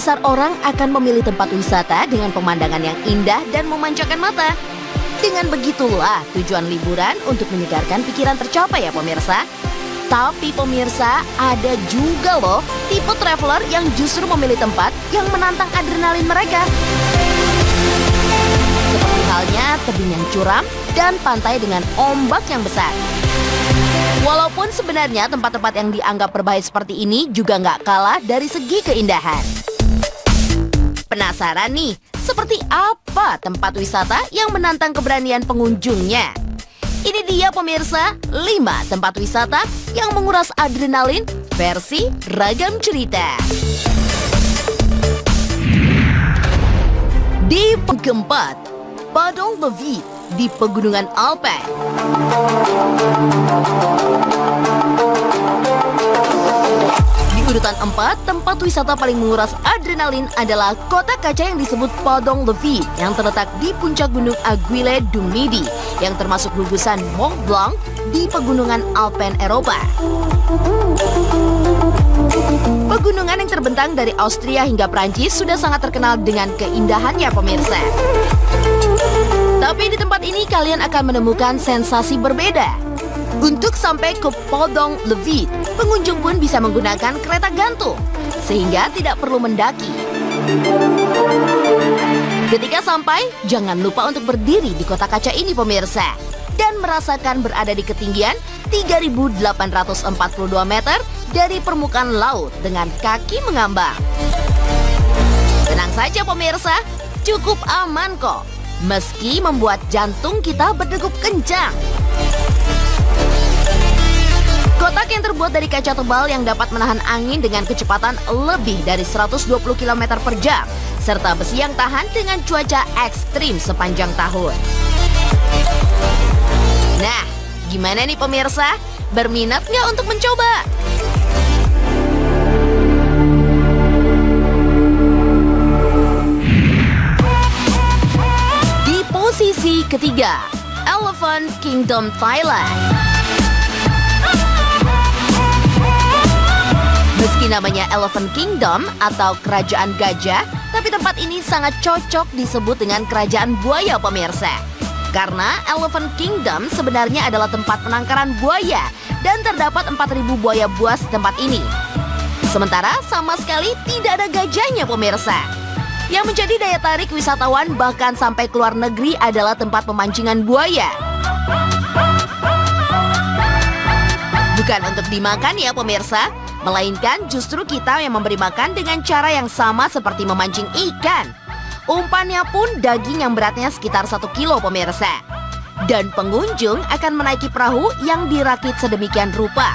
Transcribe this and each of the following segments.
besar orang akan memilih tempat wisata dengan pemandangan yang indah dan memanjakan mata. Dengan begitulah tujuan liburan untuk menyegarkan pikiran tercapai ya pemirsa. Tapi pemirsa, ada juga loh tipe traveler yang justru memilih tempat yang menantang adrenalin mereka. Seperti halnya tebing yang curam dan pantai dengan ombak yang besar. Walaupun sebenarnya tempat-tempat yang dianggap berbahaya seperti ini juga nggak kalah dari segi keindahan. Penasaran nih, seperti apa tempat wisata yang menantang keberanian pengunjungnya? Ini dia pemirsa, 5 tempat wisata yang menguras adrenalin versi ragam cerita. Di keempat, Padang Levi di Pegunungan Alpen. Di urutan 4, tempat wisata paling menguras adrenalin adalah kota kaca yang disebut Padang Levi yang terletak di puncak gunung Aiguille du Midi yang termasuk gugusan Mont Blanc di Pegunungan Alpen Eropa. Pegunungan yang terbentang dari Austria hingga Prancis sudah sangat terkenal dengan keindahannya pemirsa. Tapi di tempat ini kalian akan menemukan sensasi berbeda. Untuk sampai ke Padang Levi, pengunjung pun bisa menggunakan kereta gantung, sehingga tidak perlu mendaki. Ketika sampai, jangan lupa untuk berdiri di kota kaca ini pemirsa, dan merasakan berada di ketinggian 3.842 meter dari permukaan laut dengan kaki mengambang. Tenang saja pemirsa, cukup aman kok. Meski membuat jantung kita berdegup kencang. Kotak yang terbuat dari kaca tebal yang dapat menahan angin dengan kecepatan lebih dari 120 km per jam, serta besi yang tahan dengan cuaca ekstrim sepanjang tahun. Nah, gimana nih pemirsa? Berminat nggak untuk mencoba? Posisi ketiga, Elephant Kingdom Thailand. Meski namanya Elephant Kingdom atau Kerajaan Gajah, tapi tempat ini sangat cocok disebut dengan Kerajaan Buaya pemirsa. Karena Elephant Kingdom sebenarnya adalah tempat penangkaran buaya dan terdapat 4.000 buaya buas di tempat ini. Sementara sama sekali tidak ada gajahnya pemirsa. Yang menjadi daya tarik wisatawan bahkan sampai keluar negeri adalah tempat pemancingan buaya. Bukan untuk dimakan ya pemirsa, melainkan justru kita yang memberi makan dengan cara yang sama seperti memancing ikan. Umpannya pun daging yang beratnya sekitar 1 kilo pemirsa. Dan pengunjung akan menaiki perahu yang dirakit sedemikian rupa.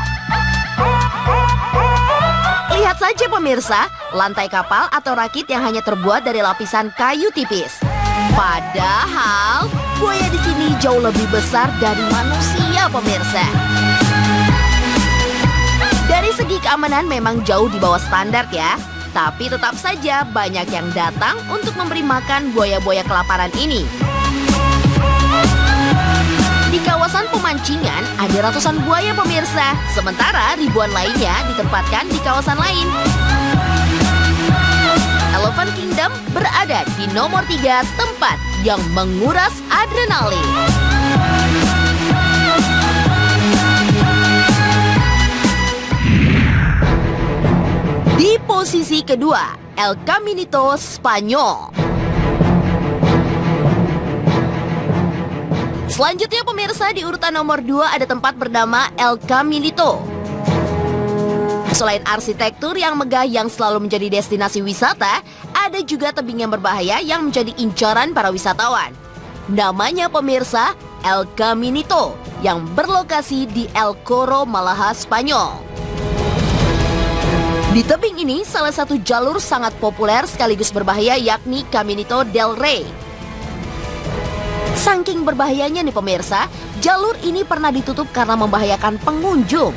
Lihat saja pemirsa, lantai kapal atau rakit yang hanya terbuat dari lapisan kayu tipis. Padahal buaya di sini jauh lebih besar dari manusia pemirsa. Dari segi keamanan memang jauh di bawah standar ya. Tapi tetap saja banyak yang datang untuk memberi makan buaya-buaya kelaparan ini. Di kawasan pemancingan ada ratusan buaya pemirsa, sementara ribuan lainnya ditempatkan di kawasan lain. Elephant Kingdom berada di nomor 3 tempat yang menguras adrenalin. Di posisi kedua, El Caminito Spanyol. Selanjutnya pemirsa, di urutan nomor 2 ada tempat bernama El Caminito. Selain arsitektur yang megah yang selalu menjadi destinasi wisata, ada juga tebing yang berbahaya yang menjadi incaran para wisatawan. Namanya pemirsa, El Caminito, yang berlokasi di El Corro, Malaha, Spanyol. Di tebing ini, salah satu jalur sangat populer sekaligus berbahaya yakni Caminito del Rey. Saking berbahayanya nih pemirsa, jalur ini pernah ditutup karena membahayakan pengunjung.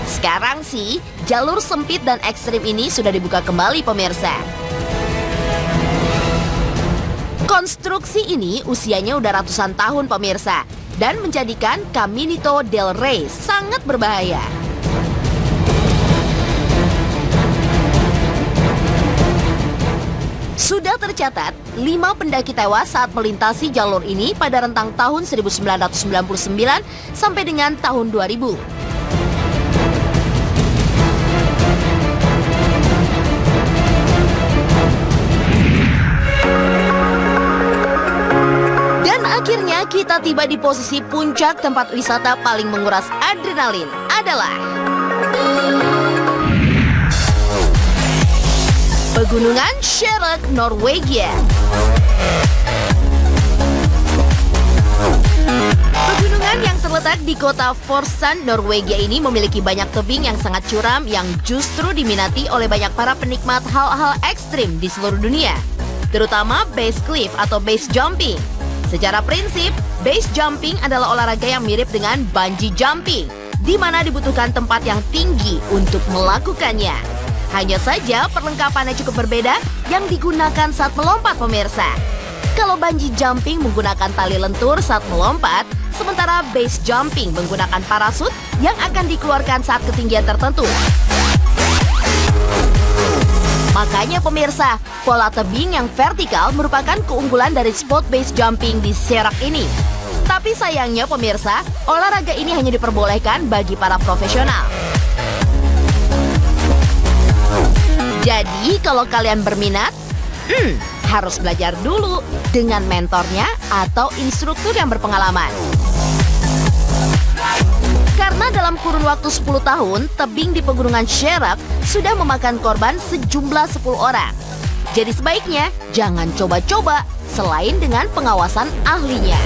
Sekarang sih, jalur sempit dan ekstrim ini sudah dibuka kembali pemirsa. Konstruksi ini usianya udah ratusan tahun pemirsa, dan menjadikan Caminito del Rey sangat berbahaya. Sudah tercatat 5 pendaki tewas saat melintasi jalur ini pada rentang tahun 1999 sampai dengan tahun 2000. Dan akhirnya kita tiba di posisi puncak tempat wisata paling menguras adrenalin adalah Pegunungan Sherek, Norwegia. Pegunungan yang terletak di kota Forsand, Norwegia ini memiliki banyak tebing yang sangat curam yang justru diminati oleh banyak para penikmat hal-hal ekstrim di seluruh dunia, terutama base cliff atau base jumping. Secara prinsip, base jumping adalah olahraga yang mirip dengan bungee jumping, di mana dibutuhkan tempat yang tinggi untuk melakukannya. Hanya saja perlengkapannya cukup berbeda yang digunakan saat melompat pemirsa. Kalau bungee jumping menggunakan tali lentur saat melompat, sementara base jumping menggunakan parasut yang akan dikeluarkan saat ketinggian tertentu. Makanya pemirsa, pola tebing yang vertikal merupakan keunggulan dari spot base jumping di Sherek ini. Tapi sayangnya pemirsa, olahraga ini hanya diperbolehkan bagi para profesional. Jadi kalau kalian berminat, harus belajar dulu dengan mentornya atau instruktur yang berpengalaman. Karena dalam kurun waktu 10 tahun, tebing di Pegunungan Sherek sudah memakan korban sejumlah 10 orang. Jadi sebaiknya jangan coba-coba selain dengan pengawasan ahlinya.